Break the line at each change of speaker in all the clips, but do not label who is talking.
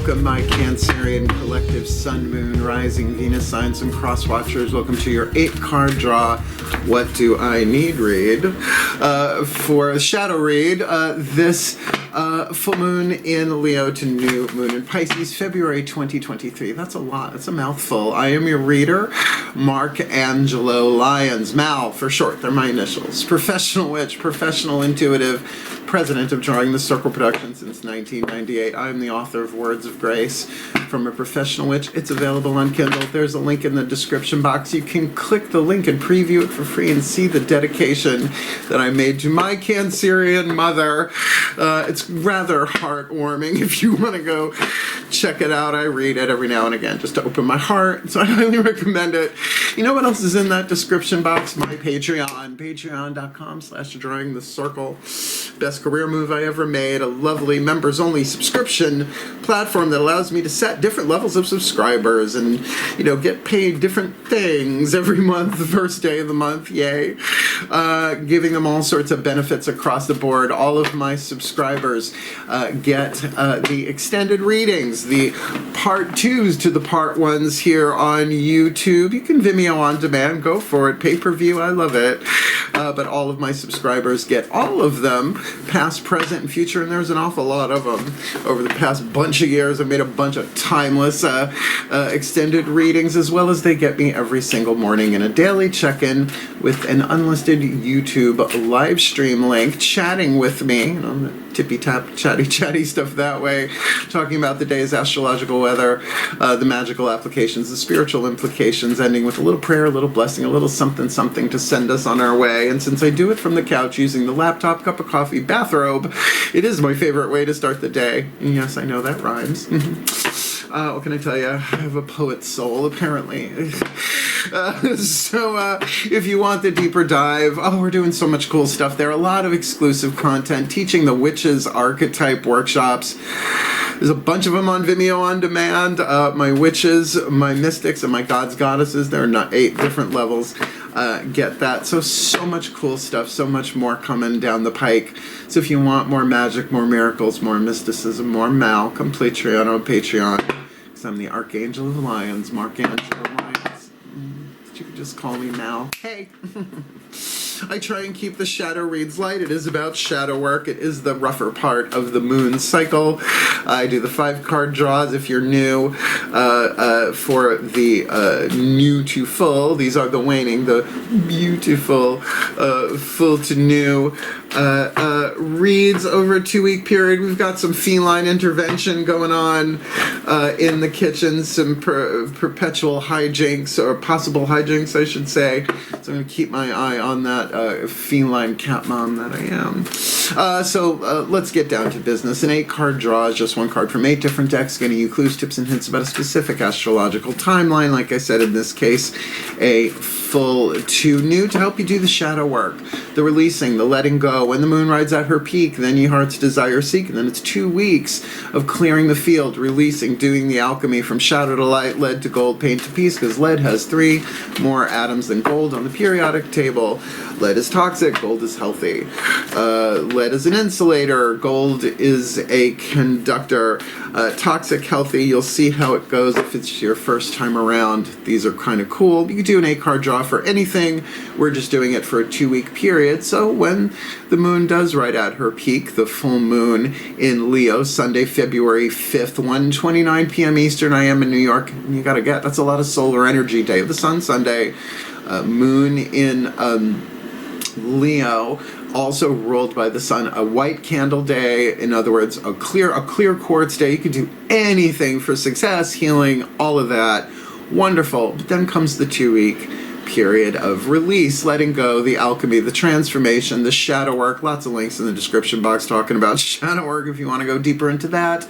Welcome, my Cancerian collective Sun, Moon, Rising, Venus signs and cross watchers. Welcome to your 8-card draw. What do I need read? For a shadow read, this full moon in Leo to new moon in Pisces, February 2023. That's a lot. That's a mouthful. I am your reader, Mark Angelo Lyons. Mal for short. They're my initials. Professional witch, professional intuitive, president of Drawing the Circle Production since 1998. I am the author of Words of Grace from a Professional Witch. It's available on Kindle. There's a link in the description box. You can click the link and preview it for free and see the dedication that I made to my Cancerian mother. It's rather heartwarming. If you want to go check it out, I read it every now and again just to open my heart, so I highly recommend it. You know what else is in that description box? My Patreon, patreon.com/drawing the circle. Best career move I ever made. A lovely members-only subscription platform that allows me to set different levels of subscribers and, you know, get paid different things every month, the first day of the month, yay. Giving them all sorts of benefits across the board. All of my subscribers get the extended readings, the part 2s to the part 1s here on YouTube. You can Vimeo on demand, go for it, pay-per-view, I love it. But all of my subscribers get all of them, past, present, and future, and there's an awful lot of them. Over the past bunch of years, I've made a bunch of timeless extended readings, as well as they get me every single morning in a daily check-in with an unlisted YouTube live stream link, chatting with me, you know, the tippy-tap, chatty stuff that way, talking about the day's astrological weather, the magical applications, the spiritual implications, ending with a little prayer, a little blessing, a little something to send us on our way. And since I do it from the couch using the laptop, cup of coffee, bathrobe, it is my favorite way to start the day. And yes, I know that rhymes. What can I tell you? I have a poet's soul, apparently. So if you want the deeper dive, we're doing so much cool stuff there. A lot of exclusive content, teaching the witches archetype workshops. There's a bunch of them on Vimeo on demand. My witches, my mystics, and my gods, goddesses. There are not 8 different levels. Get that. So much cool stuff, so much more coming down the pike. So if you want more magic, more miracles, more mysticism, more Mal, come Patreon on Patreon. Because I'm the Archangel of Lyons, Mark Angelo Lyons. You could just call me Mal. Hey! I try and keep the shadow reads light. It is about shadow work. It is the rougher part of the moon cycle. I do the 5-card draws if you're new. For the new to full, these are the waning, the beautiful full to new reads over a 2-week period. We've got some feline intervention going on in the kitchen, some perpetual hijinks, or possible hijinks, I should say. So I'm going to keep my eye on that feline cat mom that I am. So let's get down to business. An 8-card draw is just 1 card from 8 different decks, giving you clues, tips, and hints about a specific astrological timeline. Like I said, in this case, a full to new to help you do the shadow work, the releasing, the letting go. When the moon rides at her peak, then your heart's desire seek, and then it's 2 weeks of clearing the field, releasing, doing the alchemy from shadow to light, lead to gold, paint to peace, because lead has 3 more atoms than gold on the periodic table. Lead is toxic, gold is healthy. Lead is an insulator, gold is a conductor. Toxic, healthy, you'll see how it goes if it's your first time around. These are kind of cool. You can do an 8-card draw for anything. We're just doing it for a 2-week period. So when the moon does ride at her peak, the full moon in Leo, Sunday, February 5th, 1:29 p.m. Eastern, I am in New York. And you gotta get, that's a lot of solar energy. Day of the sun, Sunday. Moon in Leo, also ruled by the sun, a white candle day. In other words, a clear quartz day. You can do anything for success, healing, all of that. Wonderful. But then comes the 2-week period of release, letting go, the alchemy, the transformation, the shadow work. Lots of links in the description box talking about shadow work if you want to go deeper into that.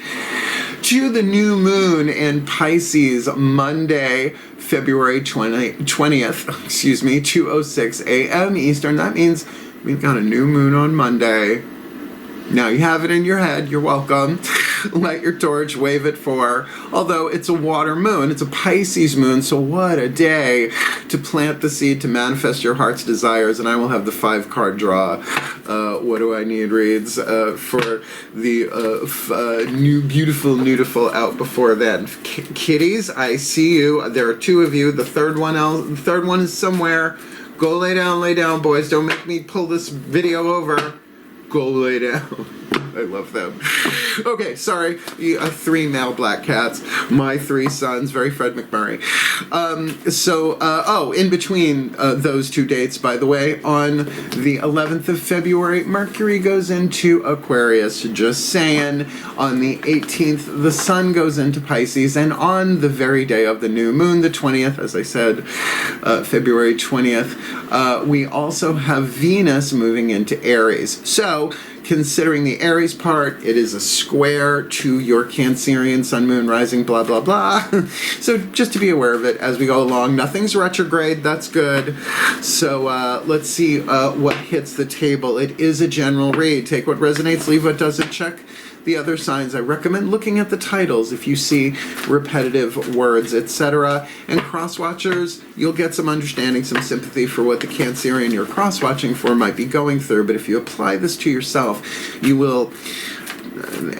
To the new moon in Pisces, Monday, February 20th, 2:06 a.m. Eastern. That means we've got a new moon on Monday. Now you have it in your head. You're welcome. Light your torch, wave it for. Although it's a water moon, it's a Pisces moon, so what a day to plant the seed to manifest your heart's desires. And I will have the 5-card draw. What do I need reads for the new beautiful out before then. Kitties, I see you. There are 2 of you. The third one is somewhere. Go lay down, boys. Don't make me pull this video over. Go lay down. I love them. Okay, sorry. 3 male black cats. My 3 sons. Very Fred McMurray. In between those 2 dates, by the way, on the 11th of February, Mercury goes into Aquarius. Just saying. On the 18th, the Sun goes into Pisces. And on the very day of the new moon, the 20th, as I said, February 20th, we also have Venus moving into Aries. So, considering the Aries part, it is a square to your Cancerian Sun, Moon, Rising, blah, blah, blah. So just to be aware of it as we go along. Nothing's retrograde. That's good. So let's see what hits the table. It is a general read. Take what resonates, leave what doesn't. Check the other signs. I recommend looking at the titles if you see repetitive words, etc. And cross-watchers, you'll get some understanding, some sympathy for what the Cancerian you're cross-watching for might be going through. But if you apply this to yourself, you will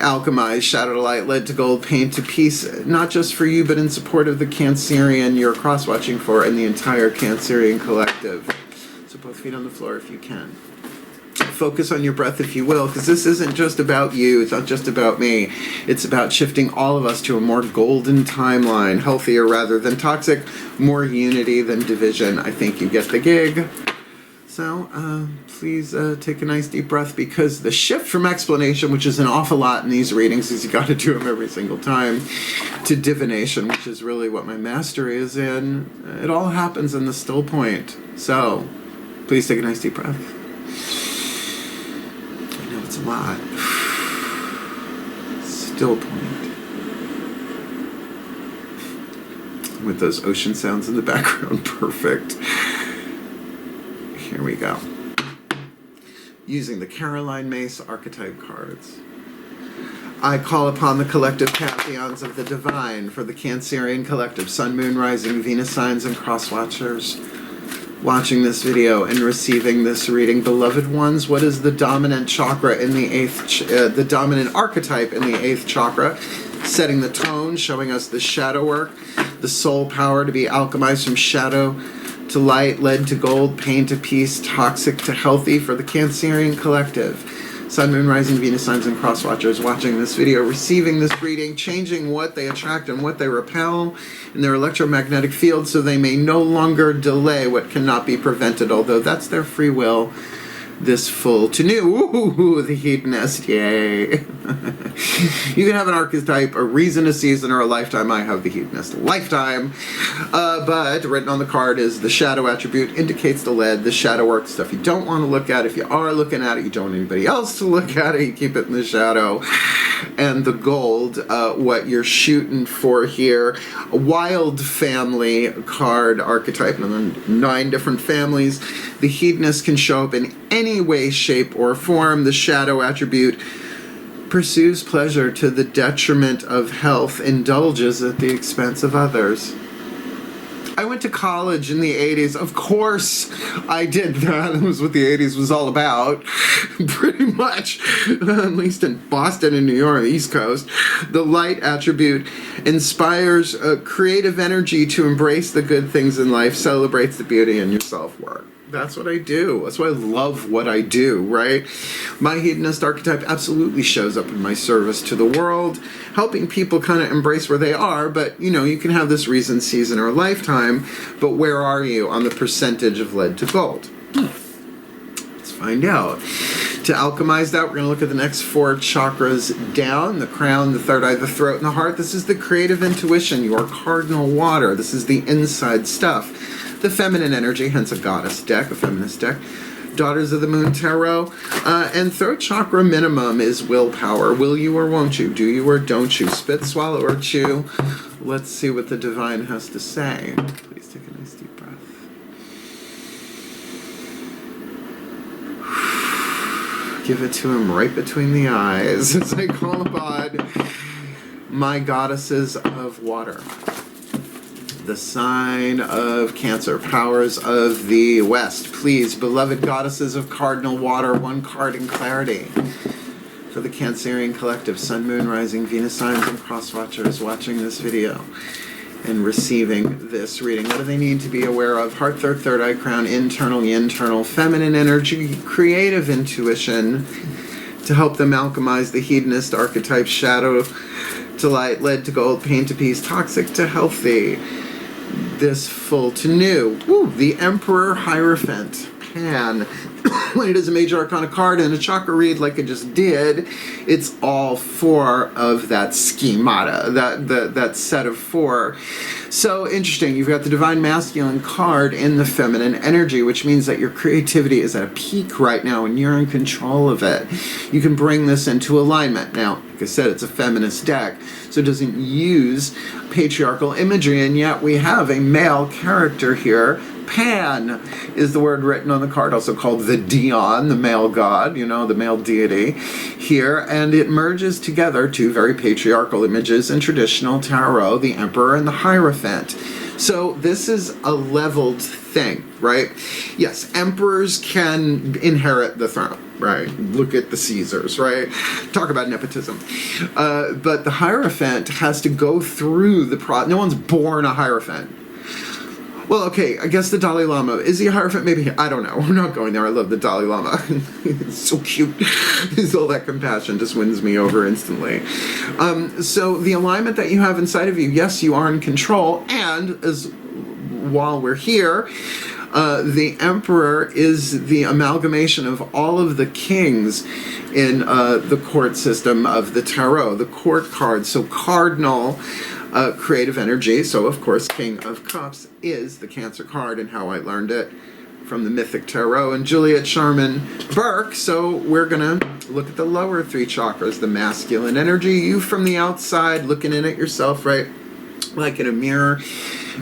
alchemize, shadow to light, lead to gold, paint to peace, not just for you, but in support of the Cancerian you're cross-watching for and the entire Cancerian collective. So both feet on the floor if you can. Focus on your breath if you will, because this isn't just about you, it's not just about me. It's about shifting all of us to a more golden timeline, healthier rather than toxic, more unity than division. I think you get the gig. So please take a nice deep breath, because the shift from explanation, which is an awful lot in these readings, is you got to do them every single time, to divination, which is really what my mastery is in. It all happens in the still point. So please take a nice deep breath. It's a lot. Still point. With those ocean sounds in the background. Perfect. Here we go. Using the Caroline Mace archetype cards. I call upon the collective pantheons of the divine for the Cancerian collective, Sun, Moon, Rising, Venus signs, and cross-watchers watching this video and receiving this reading. Beloved ones, what is the dominant chakra in the 8th, the dominant archetype in the 8th chakra? Setting the tone, showing us the shadow work, the soul power to be alchemized from shadow to light, lead to gold, pain to peace, toxic to healthy for the Cancerian collective. Sun, Moon, Rising, Venus signs, and cross-watchers watching this video, receiving this reading, changing what they attract and what they repel in their electromagnetic field so they may no longer delay what cannot be prevented, although that's their free will. This full to new. Ooh, the hedonist, yay. You can have an archetype, a reason, a season, or a lifetime. I have the hedonist lifetime. But written on the card is the shadow attribute, indicates the lead, the shadow work, stuff you don't want to look at. If you are looking at it, you don't want anybody else to look at it, you keep it in the shadow. And the gold, what you're shooting for here, a wild family card archetype, and then 9 different families. The hedonist can show up in any way, shape, or form. The shadow attribute pursues pleasure to the detriment of health, indulges at the expense of others. I went to college in the 80s. Of course I did that. That was what the 80s was all about. Pretty much. At least in Boston and New York, the East Coast. The light attribute inspires creative energy to embrace the good things in life, celebrates the beauty in your self-worth. That's what I do. That's why I love what I do, right? My hedonist archetype absolutely shows up in my service to the world, helping people kind of embrace where they are, but, you know, you can have this reason, season, or lifetime, but where are you on the percentage of lead to gold? Let's find out. To alchemize that, we're going to look at the next 4 chakras down, the crown, the third eye, the throat, and the heart. This is the creative intuition, your cardinal water. This is the inside stuff. The feminine energy, hence a goddess deck, a feminist deck. Daughters of the Moon Tarot. And throat chakra minimum is willpower. Will you or won't you? Do you or don't you? Spit, swallow, or chew? Let's see what the divine has to say. Please take a nice deep breath. Give it to him right between the eyes as I call upon my goddesses of water. The sign of Cancer, powers of the West. Please, beloved goddesses of cardinal water, one card in clarity. For the Cancerian collective, Sun, Moon, Rising, Venus signs, and cross watchers watching this video and receiving this reading. What do they need to be aware of? Heart, third eye, crown, internal, feminine energy, creative intuition to help them alchemize the hedonist archetype, shadow to light, lead to gold, pain to peace, toxic to healthy. This full to new. Ooh, the Emperor Hierophant. Pan. When it is a major arcana card and a chakra read like I just did, it's all four of that schemata, that set of four. So interesting. You've got the Divine Masculine card in the feminine energy, which means that your creativity is at a peak right now and you're in control of it. You can bring this into alignment. Now, like I said, it's a feminist deck, so it doesn't use patriarchal imagery, and yet we have a male character here. Pan is the word written on the card, also called the Dion, the male god, you know, the male deity here, and it merges together two very patriarchal images in traditional tarot, the Emperor and the Hierophant. So this is a leveled thing, right? Yes, emperors can inherit the throne, right? Look at the Caesars, right? Talk about nepotism. But the Hierophant has to go through the no one's born a Hierophant. Well, okay, I guess the Dalai Lama. Is he a Hierophant? Maybe. I don't know. We're not going there. I love the Dalai Lama. He's so cute. He's all that compassion just wins me over instantly. So the alignment that you have inside of you, yes, you are in control. And as while we're here, the Emperor is the amalgamation of all of the kings in the court system of the tarot, the court cards. So cardinal creative energy. So, of course, King of Cups is the Cancer card, and how I learned it from the Mythic Tarot and Juliet Sharman Burke. So we're going to look at the lower three chakras, the masculine energy. You from the outside looking in at yourself, right? Like in a mirror.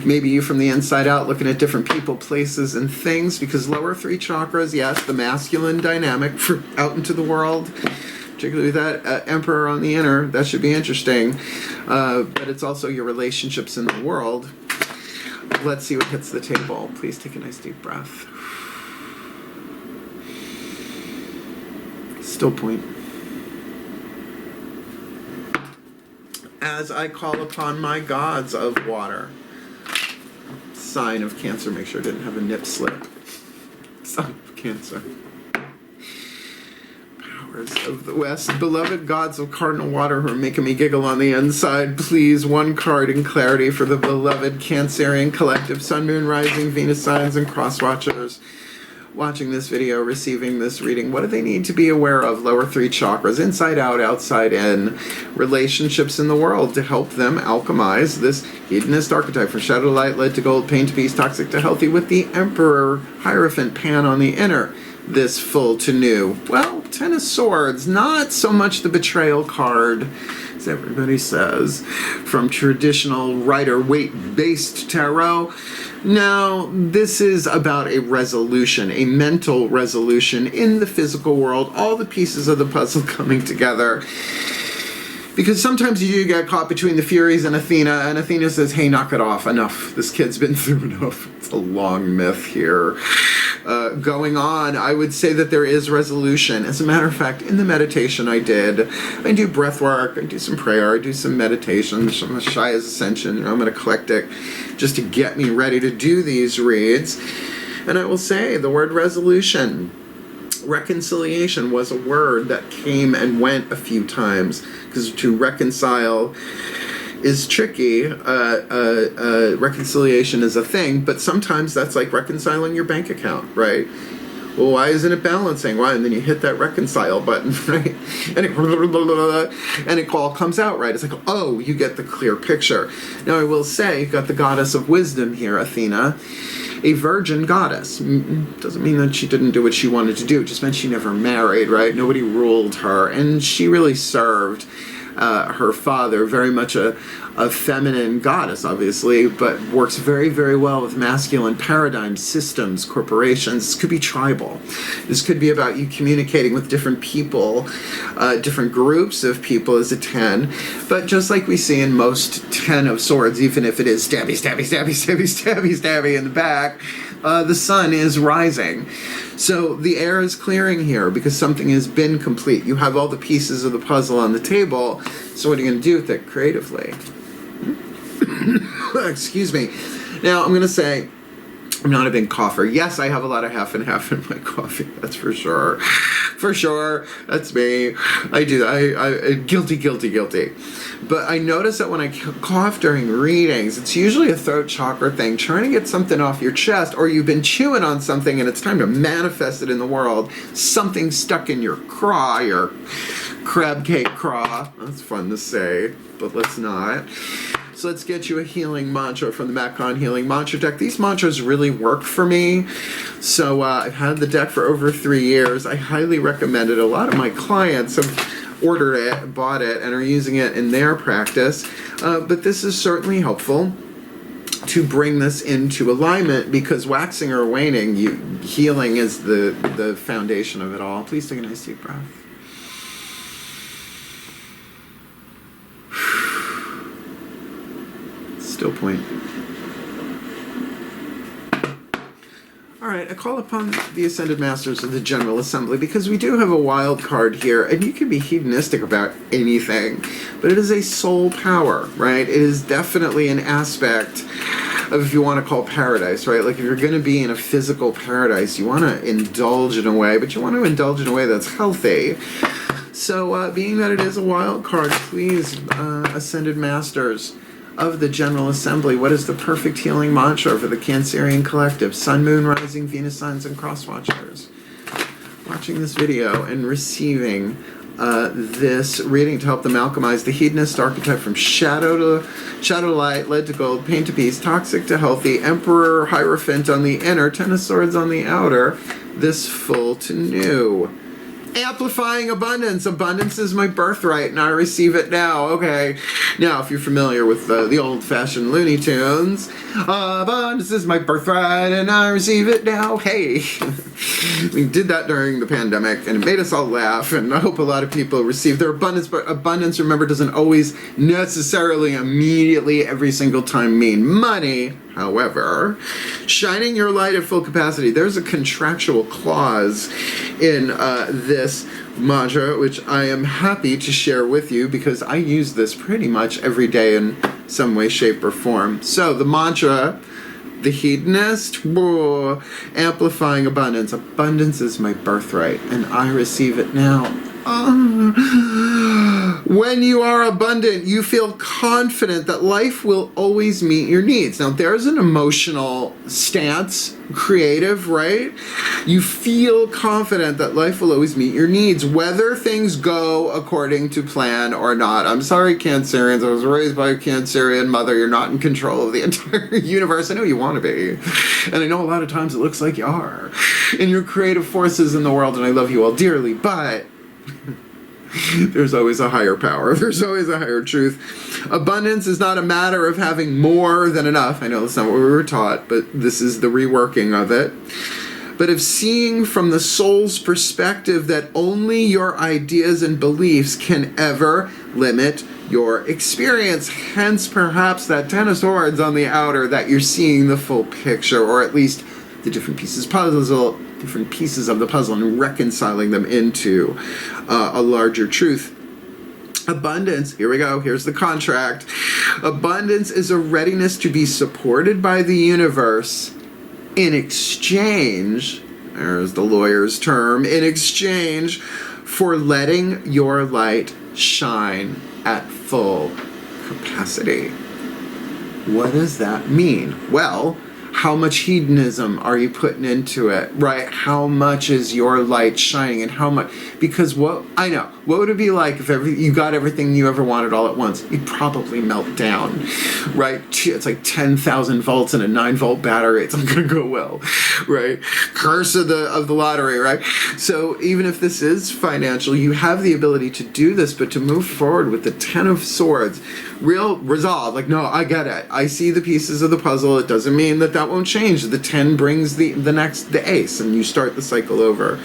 Maybe you from the inside out looking at different people, places, and things, because lower three chakras, yes, the masculine dynamic for out into the world, particularly that Emperor on the inner, that should be interesting. But it's also your relationships in the world. Let's see what hits the table. Please take a nice deep breath. Still point. As I call upon my gods of water. Sign of Cancer. Make sure I didn't have a nip slip. Sign of Cancer. Of the West, beloved gods of cardinal water who are making me giggle on the inside, please, one card in clarity for the beloved Cancerian collective, Sun, Moon, Rising, Venus signs, and cross watchers watching this video, receiving this reading. What do they need to be aware of? Lower three chakras, inside out, outside in, relationships in the world to help them alchemize this hedonist archetype from shadow to light, lead to gold, pain to peace, toxic to healthy, with the Emperor Hierophant Pan on the inner. This full to new. Well, Ten of Swords, not so much the betrayal card, as everybody says, from traditional Rider-Waite-based tarot. No, this is about a resolution, a mental resolution in the physical world, all the pieces of the puzzle coming together. Because sometimes you get caught between the Furies and Athena says, hey, knock it off, enough. This kid's been through enough. It's a long myth here going on. I would say that there is resolution. As a matter of fact, in the meditation I do breath work, I do some prayer, I do some meditation, some Shia's Ascension, I'm an eclectic, just to get me ready to do these reads. And I will say the word resolution, reconciliation was a word that came and went a few times, because to reconcile is tricky. Reconciliation is a thing, but sometimes that's like reconciling your bank account, right? Well, why isn't it balancing? Why? And then you hit that reconcile button, right? And it all comes out, right? It's like, oh, you get the clear picture. Now, I will say, you've got the goddess of wisdom here, Athena, a virgin goddess. Doesn't mean that she didn't do what she wanted to do. It just meant she never married, right? Nobody ruled her. And she really served her father, very much a feminine goddess, obviously, but works very, very well with masculine paradigms, systems, corporations. This could be tribal. This could be about you communicating with different people, different groups of people as a 10. But just like we see in most 10 of swords, even if it is stabby, stabby, stabby, stabby, stabby, stabby in the back, the sun is rising. So the air is clearing here because something has been complete. You have all the pieces of the puzzle on the table. So what are you going to do with it creatively? Excuse me. Now I'm going to say, I'm not a big cougher. Yes, I have a lot of half and half in my coffee. That's for sure. For sure. That's me. I do. I guilty. But I notice that when I cough during readings, it's usually a throat chakra thing, trying to get something off your chest, or you've been chewing on something and it's time to manifest it in the world. Something stuck in your craw, your crab cake craw. That's fun to say, but let's not. So let's get you a healing mantra from the Macon Healing Mantra deck. These mantras really work for me. So I've had the deck for over 3 years. I highly recommend it. A lot of my clients have ordered it, bought it, and are using it in their practice. But this is certainly helpful to bring this into alignment, because waxing or waning, healing is the foundation of it all. Please take a nice deep breath. Still point. All right, I call upon the Ascended Masters of the General Assembly, because we do have a wild card here, and you can be hedonistic about anything, but it is a soul power, right? It is definitely an aspect of, if you want to call paradise, right? Like if you're going to be in a physical paradise, you want to indulge in a way, but you want to indulge in a way that's healthy. So being that it is a wild card, please, Ascended Masters of the General Assembly, what is the perfect healing mantra for the Cancerian collective? Sun, Moon, Rising, Venus signs, and cross watchers watching this video and receiving this reading to help them alchemize the hedonist archetype from shadow to light, lead to gold, pain to peace, toxic to healthy, emperor, hierophant on the inner, 10 of swords on the outer, this full to new. Amplifying abundance. Abundance is my birthright, and I receive it now. Okay. Now, if you're familiar with the old-fashioned Looney Tunes, abundance is my birthright, and I receive it now. Hey. We did that during the pandemic, and it made us all laugh, and I hope a lot of people receive their abundance, but abundance, remember, doesn't always necessarily immediately every single time mean money. However, shining your light at full capacity. There's a contractual clause in this mantra, which I am happy to share with you, because I use this pretty much every day in some way, shape, or form. So the mantra, the hedonist, whoa, amplifying abundance. Abundance is my birthright, and I receive it now. When you are abundant, you feel confident that life will always meet your needs. Now, there's an emotional stance, creative, right? You feel confident that life will always meet your needs, whether things go according to plan or not. I'm sorry, Cancerians. I was raised by a Cancerian mother. You're not in control of the entire universe. I know you want to be. And I know a lot of times it looks like you are in your creative forces in the world, and I love you all dearly, but there's always a higher power. There's always a higher truth. Abundance is not a matter of having more than enough. I know that's not what we were taught, but this is the reworking of it. But of seeing from the soul's perspective that only your ideas and beliefs can ever limit your experience. Hence, perhaps that 10 of swords on the outer, that you're seeing the full picture, or at least the different pieces of the puzzle, and reconciling them into a larger truth. Abundance, here we go, here's the contract. Abundance is a readiness to be supported by the universe in exchange, there's the lawyer's term, in exchange for letting your light shine at full capacity. What does that mean? Well, how much hedonism are you putting into it, right? How much is your light shining, and how much? Because what would it be like if you got everything you ever wanted all at once? You'd probably melt down, right? It's like 10,000 volts in a 9-volt battery. It's not going to go well. right? Curse of the lottery, right? So even if this is financial, you have the ability to do this, but to move forward with the Ten of Swords, real resolve, like, no, I get it. I see the pieces of the puzzle. It doesn't mean that won't change. The 10 brings the ace, and you start the cycle over.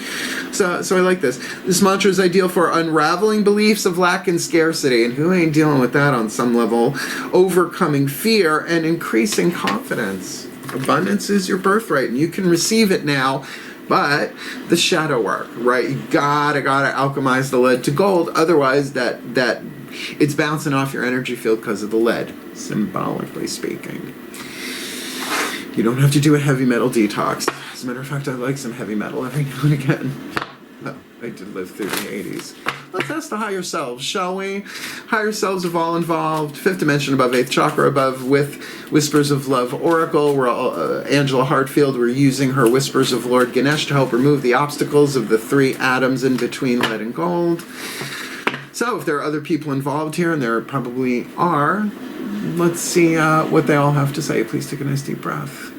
So I like this. This mantra is ideal for unraveling beliefs of lack and scarcity, and who ain't dealing with that on some level? Overcoming fear and increasing confidence. Abundance is your birthright, and you can receive it now. But the shadow work, right? You gotta alchemize the lead to gold. Otherwise, that it's bouncing off your energy field because of the lead, symbolically speaking. You don't have to do a heavy metal detox. As a matter of fact, I like some heavy metal every now and again. Oh, I did live through the 80s. Let's ask the higher selves, shall we? Higher selves of all involved. 5th dimension above, 8th chakra above, with Whispers of Love Oracle. We're all, Angela Hartfield, we're using her Whispers of Lord Ganesh to help remove the obstacles of the 3 atoms in between lead and gold. So if there are other people involved here, and there probably are, let's see what they all have to say. Please take a nice deep breath.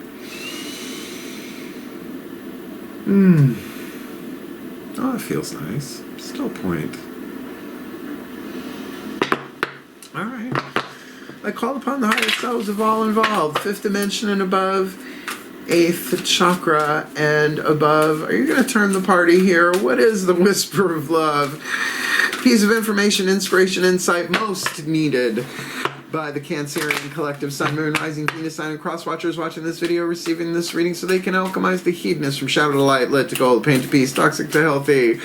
Oh, it feels nice. Still point. All right. I call upon the higher selves of all involved. 5th dimension and above. 8th chakra and above. Are you going to turn the party here? What is the whisper of love? Piece of information, inspiration, insight most needed by the Cancerian collective Sun, Moon, Rising, Venus sign, and cross watchers watching this video, receiving this reading, so they can alchemize the hedonist from shadow to light, lead to gold, pain to peace, toxic to healthy.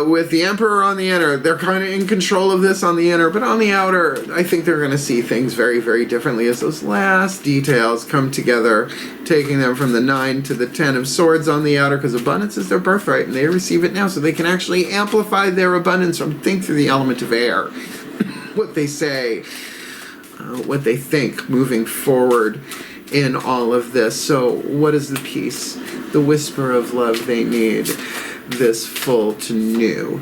With the Emperor on the inner, they're kind of in control of this on the inner, but on the outer, I think they're going to see things very, very differently as those last details come together, taking them from the 9 to the 10 of Swords on the outer, because abundance is their birthright, and they receive it now, so they can actually amplify their abundance from think through the element of air. What they say, what they think, moving forward in all of this. So what is the piece, the whisper of love they need this full to new,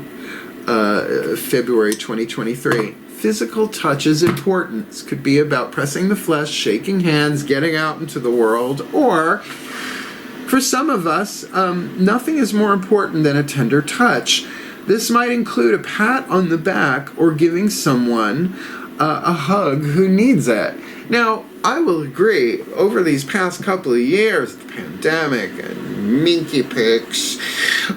February 2023. Physical touch is important. This could be about pressing the flesh, shaking hands, getting out into the world, or for some of us, nothing is more important than a tender touch. This might include a pat on the back or giving someone a hug who needs it. Now, I will agree, over these past couple of years, the pandemic and minky pics,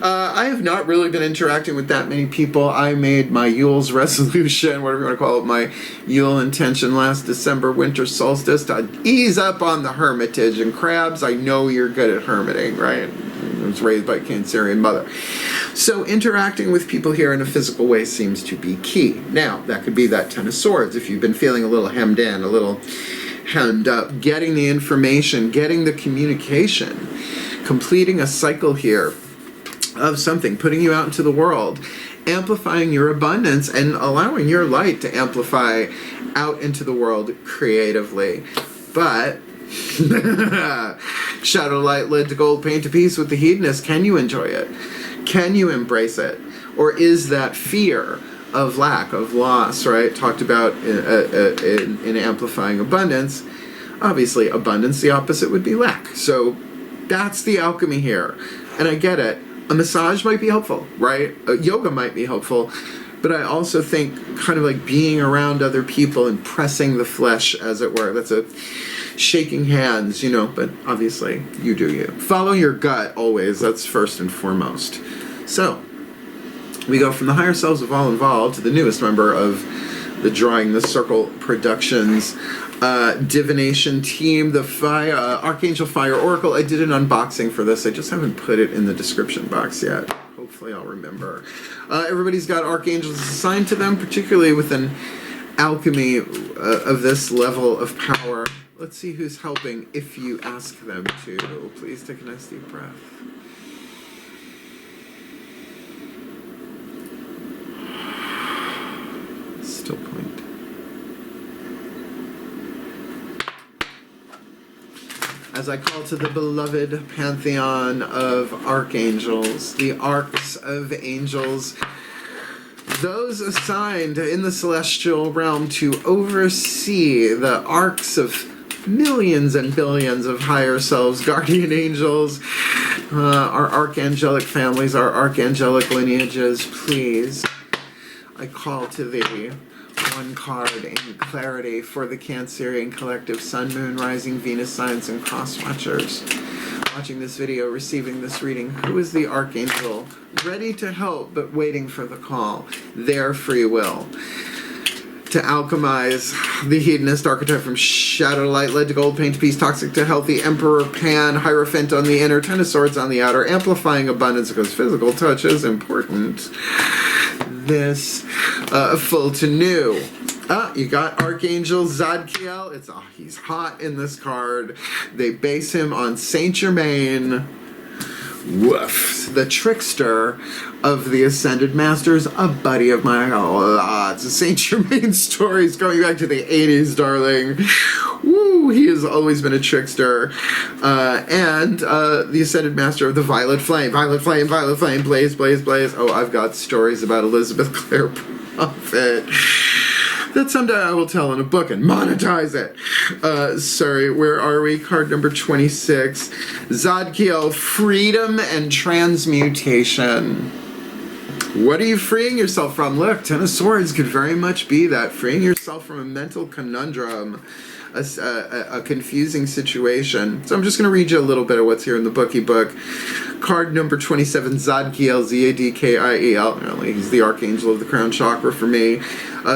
I have not really been interacting with that many people. I made my Yule's resolution, whatever you want to call it, my Yule intention last December, winter solstice, to ease up on the hermitage. And crabs, I know you're good at hermiting, right? I was raised by a Cancerian mother. So interacting with people here in a physical way seems to be key. Now, that could be that 10 of Swords. If you've been feeling a little hemmed in, a little hemmed up, getting the information, getting the communication, completing a cycle here of something, putting you out into the world, amplifying your abundance, and allowing your light to amplify out into the world creatively. But shadow light led to gold, pain to peace with the hedonist. Can you enjoy it? Can you embrace it? Or is that fear of lack, of loss, right? Talked about in amplifying abundance. Obviously, abundance, the opposite would be lack. So that's the alchemy here. And I get it. A massage might be helpful, right? Yoga might be helpful. But I also think kind of like being around other people and pressing the flesh, as it were. That's a shaking hands, you know, but obviously you do you. Follow your gut always. That's first and foremost. So we go from the higher selves of all involved to the newest member of the Drawing the Circle Productions divination team, the Archangel Fire Oracle. I did an unboxing for this. I just haven't put it in the description box yet. Hopefully I'll remember. Everybody's got archangels assigned to them, particularly with an alchemy of this level of power. Let's see who's helping if you ask them to. Please take a nice deep breath. Still point. As I call to the beloved pantheon of archangels, the arcs of angels, those assigned in the celestial realm to oversee the arcs of millions and billions of higher selves, guardian angels, our archangelic families, our archangelic lineages, please, I call to thee. One card in clarity for the Cancerian collective, Sun, Moon, Rising, Venus, Signs, and Cross Watchers. Watching this video, receiving this reading, who is the Archangel ready to help but waiting for the call? Their free will. To alchemize the hedonist archetype from shadow to light, lead to gold, pain to peace, toxic to healthy, emperor, pan, hierophant on the inner, 10 of swords on the outer, amplifying abundance because physical touch is important. This full to new. You got Archangel Zadkiel. He's hot in this card. They base him on Saint Germain. Woof. The trickster of the Ascended Masters, a buddy of mine. Lots of Saint Germain stories going back to the 80s, darling. Woo, he has always been a trickster. And the Ascended Master of the Violet Flame. Violet Flame, Violet Flame, blaze, blaze, blaze. Oh, I've got stories about Elizabeth Clare Prophet that someday I will tell in a book and monetize it. Sorry, where are we? Card number 26. Zadkiel, freedom and transmutation. What are you freeing yourself from? Look, Ten of Swords could very much be that. Freeing yourself from a mental conundrum, a confusing situation. So I'm just going to read you a little bit of what's here in the bookie book. Card number 27, Zadkiel, Z-A-D-K-I-E-L. He's the Archangel of the Crown Chakra for me.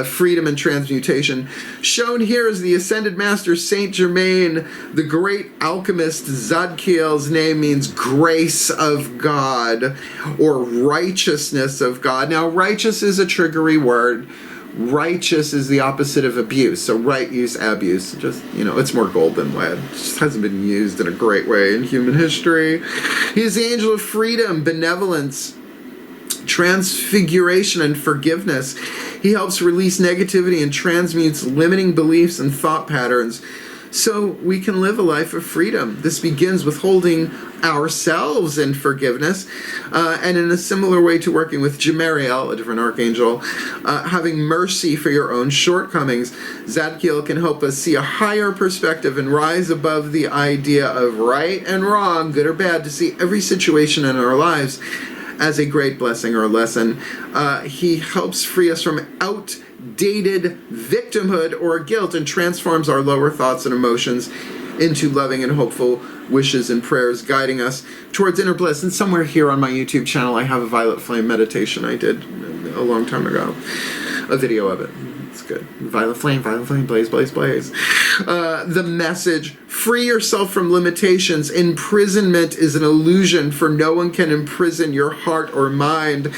Freedom and transmutation. Shown here is the Ascended Master, Saint Germain, the great alchemist. Zadkiel's name means grace of God or righteousness of God. Now, righteous is a triggery word. Righteous is the opposite of abuse. So right use, abuse. Just, it's more gold than lead. It just hasn't been used in a great way in human history. He is the angel of freedom, benevolence, transfiguration, and forgiveness. He helps release negativity and transmutes limiting beliefs and thought patterns so we can live a life of freedom. This begins with holding ourselves in forgiveness, and in a similar way to working with Gemariel, a different archangel, having mercy for your own shortcomings. Zadkiel can help us see a higher perspective and rise above the idea of right and wrong, good or bad, to see every situation in our lives as a great blessing or a lesson. He helps free us from outdated victimhood or guilt and transforms our lower thoughts and emotions into loving and hopeful wishes and prayers, guiding us towards inner bliss. And somewhere here on my YouTube channel, I have a Violet Flame meditation I did a long time ago. A video of it. It's good. Violet Flame, blaze, blaze, blaze. The message, free yourself from limitations. Imprisonment is an illusion, for no one can imprison your heart or mind.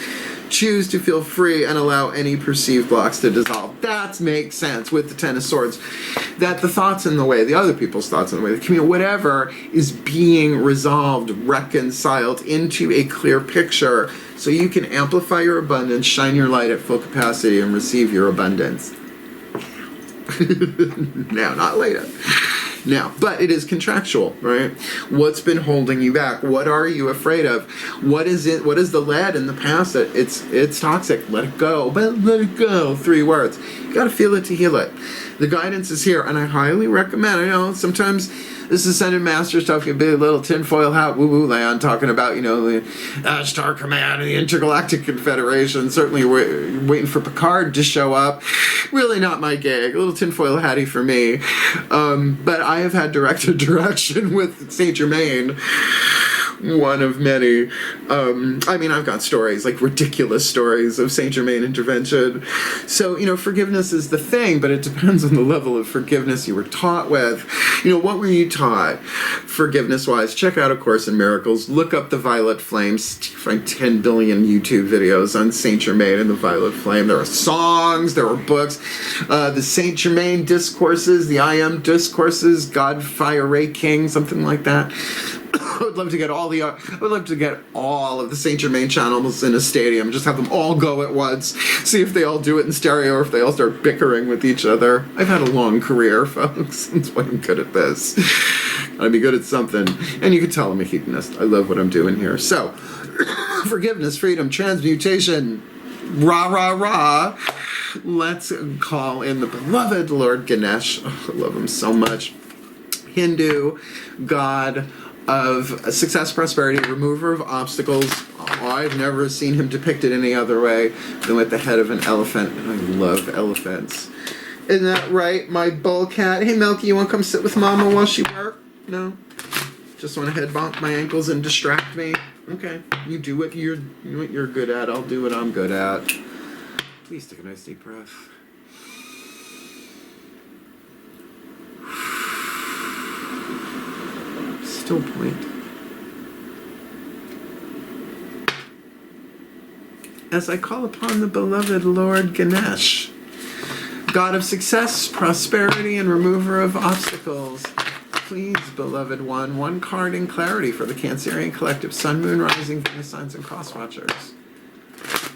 Choose to feel free and allow any perceived blocks to dissolve. That makes sense with the Ten of Swords. That the thoughts in the way, the other people's thoughts in the way, the community, whatever is being resolved, reconciled into a clear picture so you can amplify your abundance, shine your light at full capacity, and receive your abundance. Now, not later. Now, but it is contractual, right? What's been holding you back? What are you afraid of? What is it? What is the lead in the past that it's toxic? Let it go. But let it go. 3 words. You gotta feel it to heal it. The guidance is here, and I highly recommend. I know sometimes this Ascended Master stuff can be a little tinfoil hat woo-woo land, talking about, the Star Command and the Intergalactic Confederation. Certainly waiting for Picard to show up. Really not my gig. A little tinfoil hatty for me. But I have had direct interaction with Saint Germain. One of many. I've got stories, like ridiculous stories of Saint Germain intervention. So, forgiveness is the thing, but it depends on the level of forgiveness you were taught with. What were you taught forgiveness-wise? Check out A Course in Miracles. Look up the Violet Flames. Find 10 billion YouTube videos on Saint Germain and the Violet Flame. There are songs, there are books. The Saint Germain discourses, the I Am discourses, God, Fire, Ray King, something like that. I would love to get all of the Saint Germain channels in a stadium. Just have them all go at once. See if they all do it in stereo or if they all start bickering with each other. I've had a long career, folks. That's why I'm good at this. I'd be good at something. And you can tell I'm a hedonist. I love what I'm doing here. So, forgiveness, freedom, transmutation. Rah, rah, rah. Let's call in the beloved Lord Ganesh. Oh, I love him so much. Hindu god of success, prosperity, remover of obstacles. Oh, I've never seen him depicted any other way than with the head of an elephant, and I love elephants. Isn't that right, my bull cat? Hey, Milky, you want to come sit with Mama while she works? No? Just want to head bonk my ankles and distract me? Okay. You do what you're good at. I'll do what I'm good at. Please take a nice deep breath. Still point. As I call upon the beloved Lord Ganesh, God of success, prosperity, and remover of obstacles, please, beloved one card in clarity for the Cancerian collective Sun, Moon, Rising, Venus signs, and cross watchers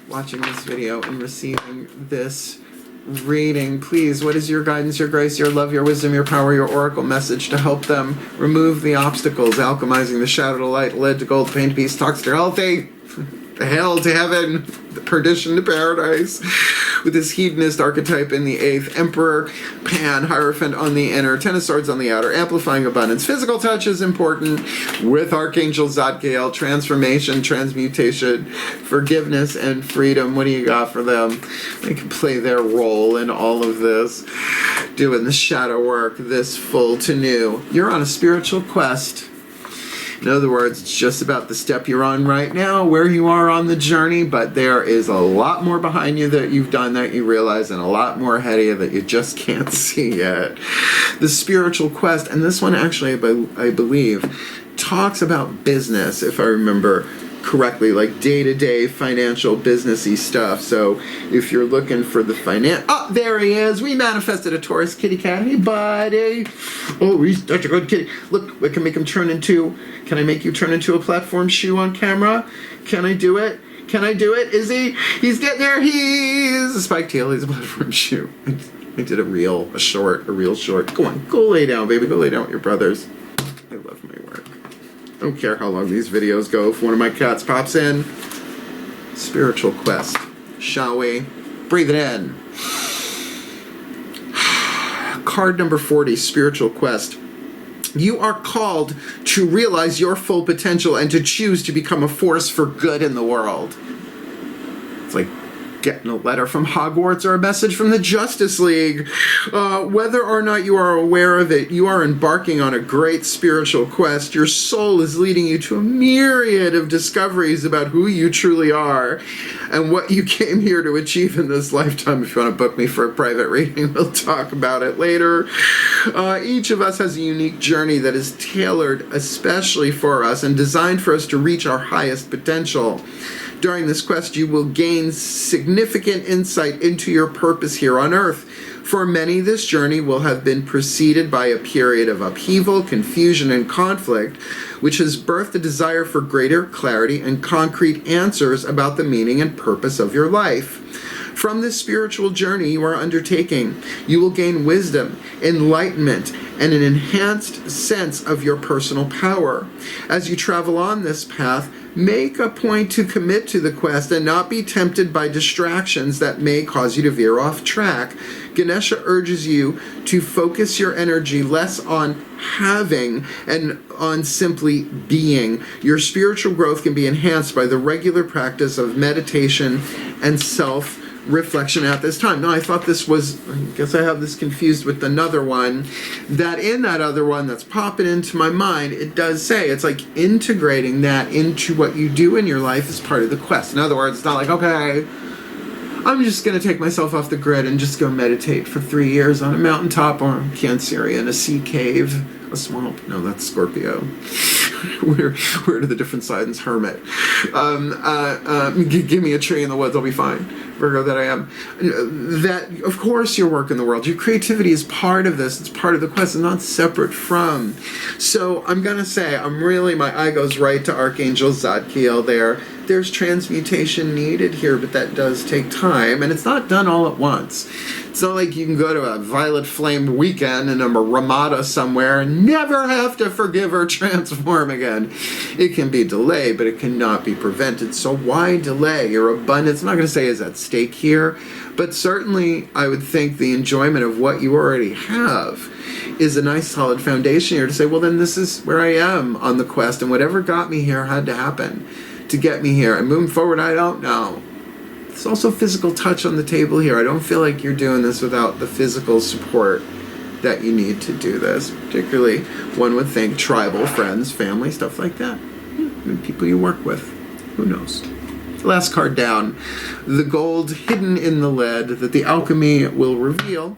watching this video and receiving this reading. Please, what is your guidance, your grace, your love, your wisdom, your power, your oracle message to help them remove the obstacles, alchemizing the shadow to light, lead to gold, pain to peace, toxic to healthy, the hell to heaven, the perdition to paradise, with this hedonist archetype in the 8th, Emperor, Pan, Hierophant on the inner, Ten of Swords on the outer, amplifying abundance. Physical touch is important with Archangel Zadkiel, transformation, transmutation, forgiveness, and freedom. What do you got for them? They can play their role in all of this, doing the shadow work, this full to new. You're on a spiritual quest. In other words, it's just about the step you're on right now, where you are on the journey, but there is a lot more behind you that you've done that you realize, and a lot more ahead of you that you just can't see yet. The spiritual quest, and this one actually, I believe, talks about business, if I remember correctly, like day-to-day financial businessy stuff. So if you're looking for the oh, there he is. We manifested a Taurus kitty cat. Hey, buddy. Oh, he's such a good kitty. Look, we can make him turn into, can I make you turn into a platform shoe on camera? Can I do it? Can I do it? Is he? He's getting there. He's a spiked heel. He's a platform shoe. I did a real short. Go on, go lay down, baby. Go lay down with your brothers. I love my work. I don't care how long these videos go. If one of my cats pops in, spiritual quest. Shall we? Breathe it in. Card number 40, spiritual quest. You are called to realize your full potential and to choose to become a force for good in the world. It's like getting a letter from Hogwarts or a message from the Justice League. Whether or not you are aware of it, you are embarking on a great spiritual quest. Your soul is leading you to a myriad of discoveries about who you truly are and what you came here to achieve in this lifetime. If you want to book me for a private reading, we'll talk about it later. Each of us has a unique journey that is tailored especially for us and designed for us to reach our highest potential. During this quest, you will gain significant insight into your purpose here on Earth. For many, this journey will have been preceded by a period of upheaval, confusion, and conflict, which has birthed a desire for greater clarity and concrete answers about the meaning and purpose of your life. From this spiritual journey you are undertaking, you will gain wisdom, enlightenment, and an enhanced sense of your personal power. As you travel on this path, make a point to commit to the quest and not be tempted by distractions that may cause you to veer off track. Ganesha urges you to focus your energy less on having and on simply being. Your spiritual growth can be enhanced by the regular practice of meditation and self-reflection at this time. Now, I thought this was, I guess I have this confused with another one, that in that other one that's popping into my mind, it does say, it's like integrating that into what you do in your life as part of the quest. In other words, it's not like, okay, I'm just going to take myself off the grid and just go meditate for 3 years on a mountaintop or Cancerian in a sea cave, a swamp. No, that's Scorpio. Where do the different signs? Hermit. Give me a tree in the woods, I'll be fine. Virgo that I am. That, of course, your work in the world. Your creativity is part of this. It's part of the quest and not separate from. So I'm going to say, my eye goes right to Archangel Zadkiel there. there's transmutation needed here, but that does take time, and it's not done all at once. It's not like you can go to a Violet Flame weekend in a Ramada somewhere and never have to forgive or transform again. It can be delayed, but it cannot be prevented. So why delay? Your abundance, I'm not going to say is at stake here, but certainly I would think the enjoyment of what you already have is a nice solid foundation here to say, well, then this is where I am on the quest, and whatever got me here had to happen to get me here. And moving forward, I don't know. There's also physical touch on the table here. I don't feel like you're doing this without the physical support that you need to do this. Particularly, one would think tribal, friends, family, stuff like that. And people you work with. Who knows? The last card down. The gold hidden in the lead that the alchemy will reveal.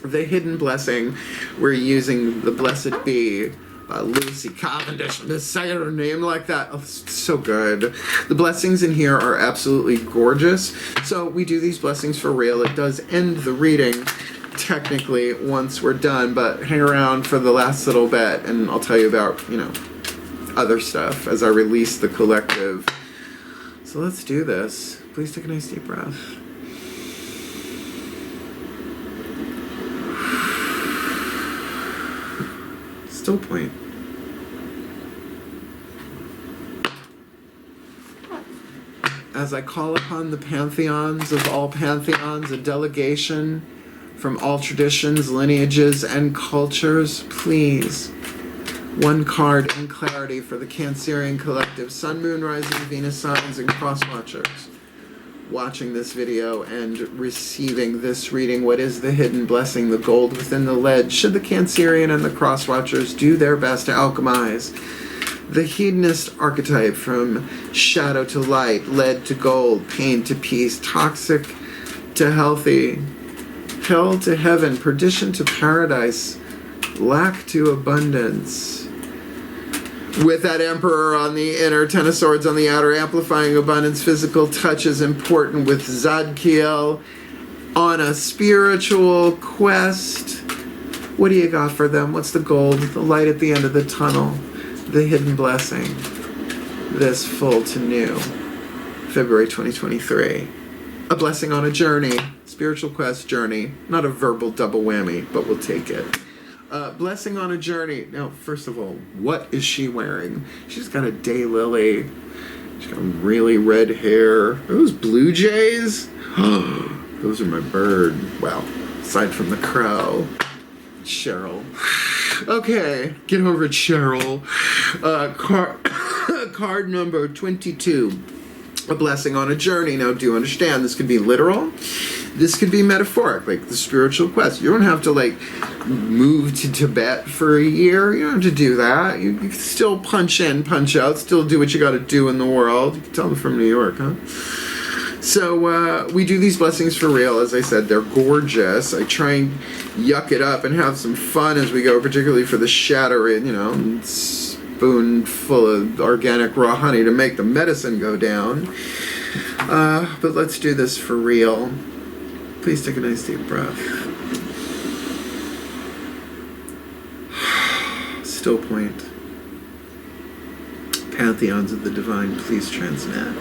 The hidden blessing. We're using the Blessed Bee. Lucy Cavendish, say her name like that. Oh, so good. The blessings in here are absolutely gorgeous. So we do these blessings for real. It does end the reading technically once we're done, but hang around for the last little bit and I'll tell you about, other stuff as I release the collective. So let's do this. Please take a nice deep breath. Still point. As I call upon the pantheons of all pantheons, a delegation from all traditions, lineages, and cultures, please, one card in clarity for the Cancerian collective, Sun, Moon, Rising, Venus signs, and cross watchers watching this video and receiving this reading. What is the hidden blessing, the gold within the lead? Should the Cancerian and the cross watchers do their best to alchemize the hedonist archetype from shadow to light, lead to gold, pain to peace, toxic to healthy, hell to heaven, perdition to paradise, lack to abundance. With that Emperor on the inner, Ten of Swords on the outer, amplifying abundance, physical touch is important with Zadkiel on a spiritual quest. What do you got for them? What's the gold? The light at the end of the tunnel. The hidden blessing. This full to new. February 2023. A blessing on a journey. Spiritual quest journey. Not a verbal double whammy, but we'll take it. Blessing on a journey. Now, first of all, what is she wearing? She's got a daylily. She's got really red hair. Are those blue jays? Those are my bird. Well, aside from the crow. Cheryl. Okay, get over it, Cheryl. Card number 22. A blessing on a journey. Now, do you understand? This could be literal. This could be metaphoric, like the spiritual quest. You don't have to, move to Tibet for a year. You don't have to do that. You can still punch in, punch out, still do what you got to do in the world. You can tell them from New York, huh? So we do these blessings for real. As I said, they're gorgeous. I try and yuck it up and have some fun as we go, particularly for the shattering, spoonful of organic raw honey to make the medicine go down. But let's do this for real. Please take a nice deep breath. Still point. Pantheons of the divine, please transmit.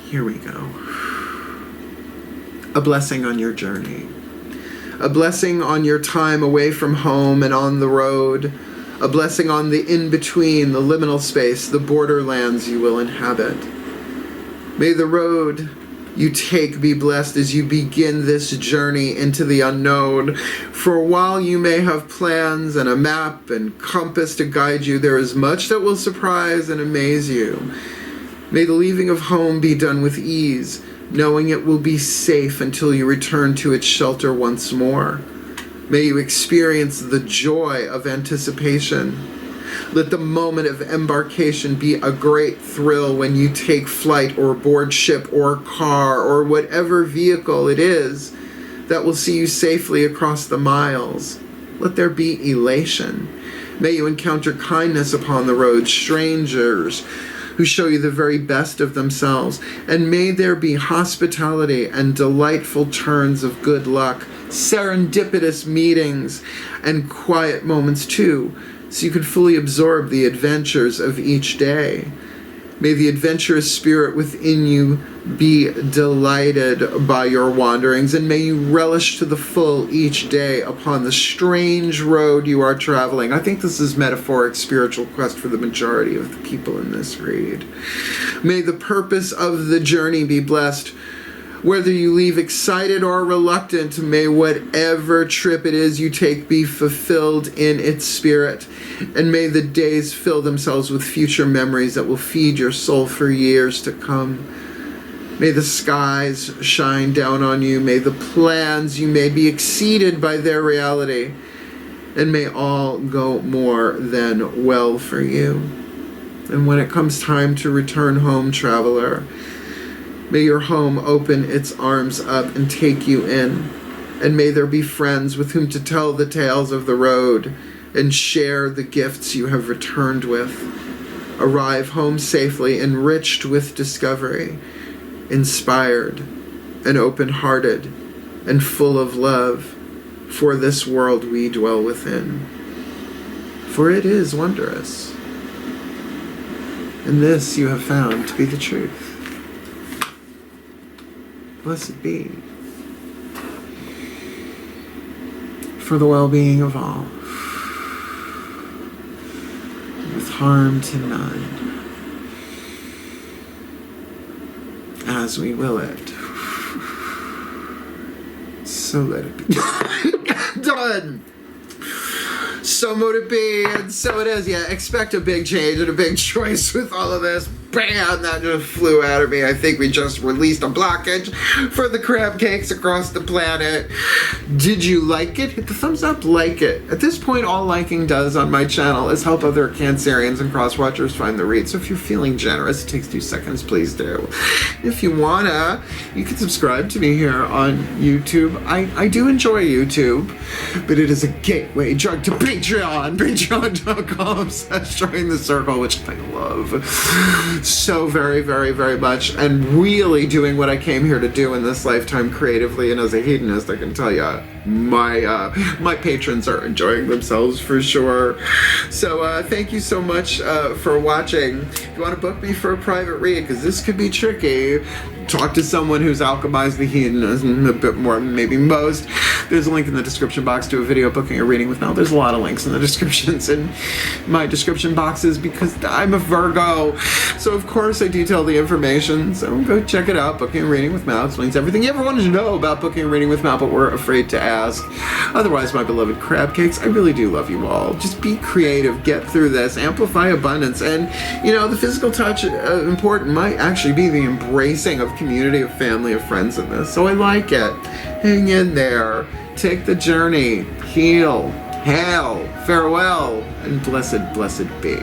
Here we go. A blessing on your journey. A blessing on your time away from home and on the road. A blessing on the in-between, the liminal space, the borderlands you will inhabit. May the road you take be blessed as you begin this journey into the unknown. For while you may have plans and a map and compass to guide you, there is much that will surprise and amaze you. May the leaving of home be done with ease, knowing it will be safe until you return to its shelter once more. May you experience the joy of anticipation. Let the moment of embarkation be a great thrill when you take flight or board ship or car or whatever vehicle it is that will see you safely across the miles. Let there be elation. May you encounter kindness upon the road, strangers who show you the very best of themselves. And may there be hospitality and delightful turns of good luck, serendipitous meetings, and quiet moments too, so you can fully absorb the adventures of each day. May the adventurous spirit within you be delighted by your wanderings, and may you relish to the full each day upon the strange road you are traveling. I think this is metaphoric spiritual quest for the majority of the people in this read. May the purpose of the journey be blessed. Whether you leave excited or reluctant, may whatever trip it is you take be fulfilled in its spirit. And may the days fill themselves with future memories that will feed your soul for years to come. May the skies shine down on you. May the plans you made be exceeded by their reality. And may all go more than well for you. And when it comes time to return home, traveler, may your home open its arms up and take you in. And may there be friends with whom to tell the tales of the road and share the gifts you have returned with. Arrive home safely, enriched with discovery, inspired and open-hearted and full of love for this world we dwell within. For it is wondrous. And this you have found to be the truth. Blessed be, for the well-being of all, with harm to none, as we will it. So let it be done. So mote it be, and so it is. Yeah, expect a big change and a big choice with all of this. Bam! That just flew out of me. I think we just released a blockage for the crab cakes across the planet. Did you like it? Hit the thumbs up, like it. At this point, all liking does on my channel is help other Cancerians and cross-watchers find the read. So if you're feeling generous, it takes 2 seconds, please do. If you wanna, you can subscribe to me here on YouTube. I do enjoy YouTube, but it is a gateway drug to Patreon. Patreon.com/join the circle, which I love so very, very, very much, and really doing what I came here to do in this lifetime creatively. And as a hedonist, I can tell you, my patrons are enjoying themselves for sure. So thank you so much for watching. If you want to book me for a private read, because this could be tricky, talk to someone who's alchemized the hedonism a bit more than maybe most. There's a link in the description box to a video booking a reading with Mel. There's a lot of links in the descriptions in my description boxes because I'm a Virgo. So of course I detail the information. So go check it out. Booking a reading with Mel explains everything you ever wanted to know about booking a reading with Mel, but we're afraid to ask. Otherwise, my beloved crab cakes, I really do love you all. Just be creative, get through this, amplify abundance, and you know, the physical touch important might actually be the embracing of community, of family, of friends in this. So I like it. Hang in there. Take the journey. Heal. Hail. Farewell. And blessed, blessed be.